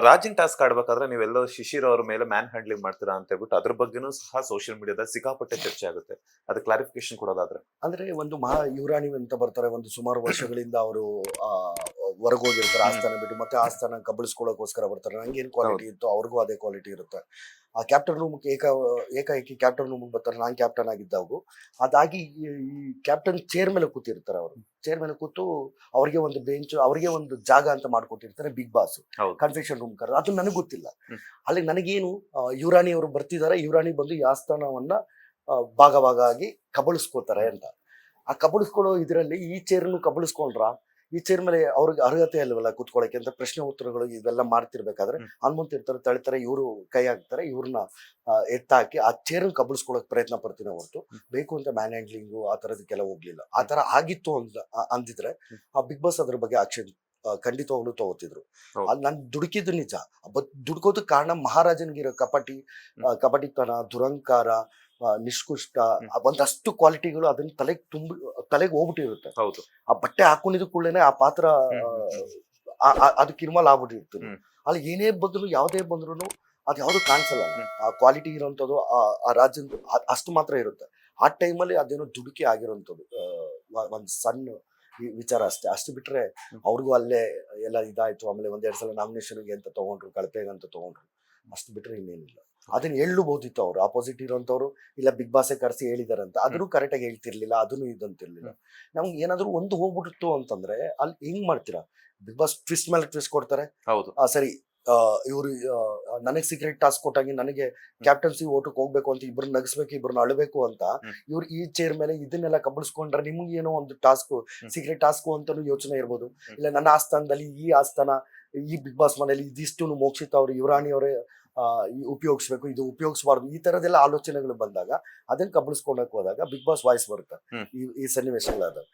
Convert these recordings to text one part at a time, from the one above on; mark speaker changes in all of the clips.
Speaker 1: Robin task ಆಡ್ಬೇಕಾದ್ರೆ ನೀವೆಲ್ಲೋ Shishir ಅವ್ರ ಮೇಲೆ man handling ಮಾಡ್ತೀರಾ ಅಂತ ಹೇಳ್ಬಿಟ್ಟು ಅದ್ರ ಬಗ್ಗೆನೂ ಸಹ ಸೋಷಿಯಲ್ ಮೀಡಿಯಾದಲ್ಲಿ ಸಿಕ್ಕಾಪಟ್ಟೆ ಚರ್ಚೆ ಆಗುತ್ತೆ. ಅದು ಕ್ಲಾರಿಫಿಕೇಶನ್ ಕೊಡೋದಾದ್ರೆ.
Speaker 2: ಅಂದ್ರೆ ಒಂದು ಮಹಾ ಯುವರಾಣಿ ಅಂತ ಬರ್ತಾರೆ, ಒಂದು ಸುಮಾರು ವರ್ಷಗಳಿಂದ ಅವರು ಹೊರಗೋಗಿರ್ತಾರೆ ಆಸ್ಥಾನ ಬಿಟ್ಟು, ಮತ್ತೆ ಆಸ್ಥಾನ ಕಬಳಿಸ್ಕೊಳ್ಳೋಕೋಸ್ಕರ ಬರ್ತಾರೆ. ನಂಗೇನ್ ಕ್ವಾಲಿಟಿ ಇತ್ತು ಅವ್ರಿಗೂ ಅದೇ ಕ್ವಾಲಿಟಿ ಇರುತ್ತೆ. ಆ ಕ್ಯಾಪ್ಟನ್ ರೂಮ್ ಏಕಾಏಕಿ ಕ್ಯಾಪ್ಟನ್ ರೂಮ್ ಬರ್ತಾರೆ. ನಾನ್ ಕ್ಯಾಪ್ಟನ್ ಆಗಿದ್ದಾಗೂ ಅದಾಗಿ ಈ ಕ್ಯಾಪ್ಟನ್ ಚೇರ್ ಮೇಲೆ ಕೂತಿರ್ತಾರೆ. ಅವರು ಚೇರ್ ಮೇಲೆ ಕೂತು ಅವ್ರಿಗೆ ಒಂದು ಬೆಂಚ್, ಅವ್ರಿಗೆ ಒಂದು ಜಾಗ ಅಂತ ಮಾಡ್ಕೊಟ್ಟಿರ್ತಾರೆ ಬಿಗ್ ಬಾಸ್. ಕನ್ಫೆಷನ್ ರೂಮ್ ಕರೆದು ಅದು ನನಗೆ ಗೊತ್ತಿಲ್ಲ. ಅಲ್ಲಿ ನನಗೇನು ಯುವರಾಣಿ ಅವರು ಬರ್ತಿದ್ದಾರೆ, ಯುವರಾಣಿ ಬಂದು ಈ ಆಸ್ಥಾನವನ್ನ ಭಾಗ ಆಗಿ ಕಬಳಿಸ್ಕೋತಾರೆ ಅಂತ. ಆ ಕಬಳಿಸ್ಕೊಳ್ಳೋ ಇದರಲ್ಲಿ ಈ ಚೇರ್ನು ಕಬಳಿಸ್ಕೊಂಡ್ರ, ಈ ಚೇರ್ ಮೇಲೆ ಅವ್ರಿಗೆ ಅರ್ಹತೆ ಇಲ್ವಲ್ಲ ಕೂತ್ಕೊಳ್ಳೋಕೆ ಅಂತ ಪ್ರಶ್ನೆ ಉತ್ತರಗಳು ಇವೆಲ್ಲ ಮಾಡ್ತಿರ್ಬೇಕಾದ್ರೆ ಹನುಮಂತಿರ್ತಾರೆ, ತಳಿತಾರೆ, ಇವರು ಕೈ ಹಾಕ್ತಾರೆ, ಇವ್ರನ್ನ ಎತ್ತಾಕಿ ಆ ಚೇರ್ ಕಬಳಿಸ್ಕೊಳ್ಳೋಕೆ ಪ್ರಯತ್ನ ಪಡ್ತೀನಿ ಹೊರತು ಬೇಕು ಅಂತ ಮ್ಯಾನ್ ಹ್ಯಾಂಡ್ಲಿಂಗು ಆ ತರದಕ್ಕೆಲ್ಲ ಹೋಗ್ಲಿಲ್ಲ. ಆ ತರ ಆಗಿತ್ತು ಅಂತ ಅಂದಿದ್ರೆ ಆ ಬಿಗ್ ಬಾಸ್ ಅದ್ರ ಬಗ್ಗೆ ಆಕ್ಷನ್ ಖಂಡಿತವಾಗ್ಲೂ ತಗೋತಿದ್ರು. ಅಲ್ಲಿ ನಾನು ದುಡುಕಿದ್ದು ನಿಜ. ದುಡ್ಕೋದಕ್ಕೆ ಕಾರಣ ಮಹಾರಾಜನ್ಗಿರೋ ಕಪಟಿತನ, ದುರಂಕಾರ, ನಿಷ್ಕುಷ್ಟ, ಒಂದಷ್ಟು ಕ್ವಾಲಿಟಿಗಳು ಅದನ್ನ ತಲೆಗೆ ಹೋಗ್ಬಿಟ್ಟಿರುತ್ತೆ. ಆ ಬಟ್ಟೆ ಹಾಕೊಂಡಿದ ಕೂಡಲೇ ಆ ಪಾತ್ರ ಅದಕ್ಕೆ ಇನ್ವಾಲ್ವ್ ಆಗ್ಬಿಟ್ಟಿರ್ತೀನಿ. ಅಲ್ಲಿ ಏನೇ ಬಂದ್ರು ಯಾವುದೇ ಬಂದ್ರು ಅದು ಯಾವ್ದು ಕಾಣಿಸಲ್ಲ. ಆ ಕ್ವಾಲಿಟಿ ಇರೋಂಥದ್ದು ಆ ರಾಜ್ಯದ ಅಷ್ಟು ಮಾತ್ರ ಇರುತ್ತೆ. ಆ ಟೈಮಲ್ಲಿ ಅದೇನೋ ದುಡುಕಿ ಆಗಿರೋಂಥದ್ದು ಒಂದ್ ಸಣ್ಣ ವಿಚಾರ ಅಷ್ಟು ಬಿಟ್ರೆ ಅವ್ರಿಗೂ ಅಲ್ಲೇ ಎಲ್ಲ ಇದಾಯ್ತು. ಆಮೇಲೆ 1-2 ಸಲ ನಾಮಿನೇಷನ್ಗೆ ಅಂತ ತಗೊಂಡ್ರು, ಕಳಪೆಗೆ ಅಂತ ತಗೊಂಡ್ರು. ಅಷ್ಟು ಬಿಟ್ರೆ ಇನ್ನೇನಿಲ್ಲ. ಅದನ್ನ ಹೇಳಬಹುದಿತ್ತು ಅವ್ರು, ಆಪೋಸಿಟ್ ಇರೋಂಥವ್ರು ಇಲ್ಲ ಬಿಗ್ ಬಾಸೇ ಕರೆಸಿ ಹೇಳಿದಾರಂತ. ಅದನ್ನು ಕರೆಕ್ಟ್ ಆಗಿ ಹೇಳ್ತಿರ್ಲಿಲ್ಲ, ಅದನ್ನು ಇದಂತಿರ್ಲಿಲ್ಲ. ನಮ್ಗೆ ಏನಾದ್ರು ಒಂದು ಹೋಗ್ಬಿಟ್ಟಿತ್ತು ಅಂತಂದ್ರೆ ಅಲ್ಲಿ ಹೆಂಗ್ ಮಾಡ್ತೀರಾ? ಬಿಗ್ ಬಾಸ್ ಟ್ವಿಸ್ಟ್ ಮೇಲೆ ಟ್ವಿಸ್ಟ್ ಕೊಡ್ತಾರೆ. ಸರಿ, ಇವ್ರು ನನಗೆ ಸೀಕ್ರೆಟ್ ಟಾಸ್ಕ್ ಕೊಟ್ಟಾಗಿ ನನಗೆ ಕ್ಯಾಪ್ಟನ್ಸಿ ಓಟಕ್ಕೆ ಹೋಗ್ಬೇಕು ಅಂತ ಇಬ್ಬರನ್ನ ನಗಿಸ್ಬೇಕು, ಇಬ್ಬರನ್ನ ಅಳಬೇಕು ಅಂತ ಇವ್ರು ಈ ಚೇರ್ ಮೇಲೆ ಇದನ್ನೆಲ್ಲ ಕಬಳಿಸ್ಕೊಂಡ್ರೆ ನಿಮ್ಗೆ ಏನೋ ಒಂದು ಟಾಸ್ಕ್, ಸೀಕ್ರೆಟ್ ಟಾಸ್ಕ್ ಅಂತಾನು ಯೋಚನೆ ಇರ್ಬೋದು. ಇಲ್ಲ ನನ್ನ ಆಸ್ಥಾನದಲ್ಲಿ ಈ ಆಸ್ಥಾನ, ಈ ಬಿಗ್ ಬಾಸ್ ಮನೆಯಲ್ಲಿ ಇದಿಷ್ಟು ಮೋಕ್ಷಿತ ಅವರು, ಯುವರಾಣಿ ಅವರೇ ಉಪಯೋಗಿಸ್ಬೇಕು, ಇದು ಉಪಯೋಗಿಸಬಾರ್ದು, ಈ ತರದೆಲ್ಲ ಆಲೋಚನೆಗಳು ಬಂದಾಗ ಅದನ್ನ ಕಬಳಿಸ್ಕೊಂಡಕ್ ಹೋದಾಗ ಬಿಗ್ ಬಾಸ್ ವಾಯ್ಸ್ ಬರುತ್ತೆ. ಈ ಸನ್ನಿವೇಶಗಳಾದಾಗ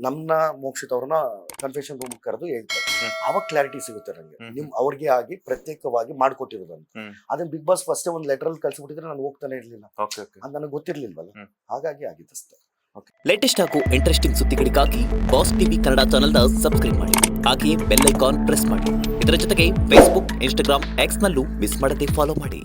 Speaker 2: ನಮ್ನ ಮೋಕ್ಷಿತ ಅವ್ರನ್ನ ಕನ್ಫೆಷನ್ ರೂಮ್ ಕರೆದು ಹೇಳ್ತಾರೆ. ಅವಾಗ ಕ್ಲಾರಿಟಿ ಸಿಗುತ್ತೆ ನಂಗೆ, ಅವ್ರಿಗೆ ಆಗಿ ಪ್ರತ್ಯೇಕವಾಗಿ ಮಾಡ್ಕೊಟ್ಟಿರೋದಂತ. ಅದನ್ನ ಬಿಗ್ ಬಾಸ್ ಫಸ್ಟ್ ಒಂದು ಲೆಟರ್ ಅಲ್ಲಿ ಕಳ್ಸಿಬಿಟ್ಟಿದ್ರೆ ನಾನು ಹೋಗ್ತಾನೆ ಇರ್ಲಿಲ್ಲ, ಅದು ನನಗೆ ಗೊತ್ತಿರ್ಲಿಲ್ವಲ್ಲ. ಹಾಗಾಗಿ ಆಗಿದ್ದಷ್ಟೇ.
Speaker 3: ಲೇಟೆಸ್ಟ್ ಹಾಗೂ ಇಂಟ್ರೆಸ್ಟಿಂಗ್ ಸುದ್ದಿಗಳಿಗಾಗಿ ಬಾಸ್ ಟಿವಿ ಕನ್ನಡ ಚಾನೆಲ್ನ ಸಬ್ಸ್ಕ್ರೈಬ್ ಮಾಡಿ. ಹಾಗೆಯೇ ಬೆಲ್ ಐಕಾನ್ ಪ್ರೆಸ್ ಮಾಡಿ. ಇದರ ಜೊತೆಗೆ ಫೇಸ್ಬುಕ್, ಇನ್ಸ್ಟಾಗ್ರಾಮ್, ಎಕ್ಸ್ ನಲ್ಲೂ ಮಿಸ್ ಮಾಡದೆ ಫಾಲೋ ಮಾಡಿ.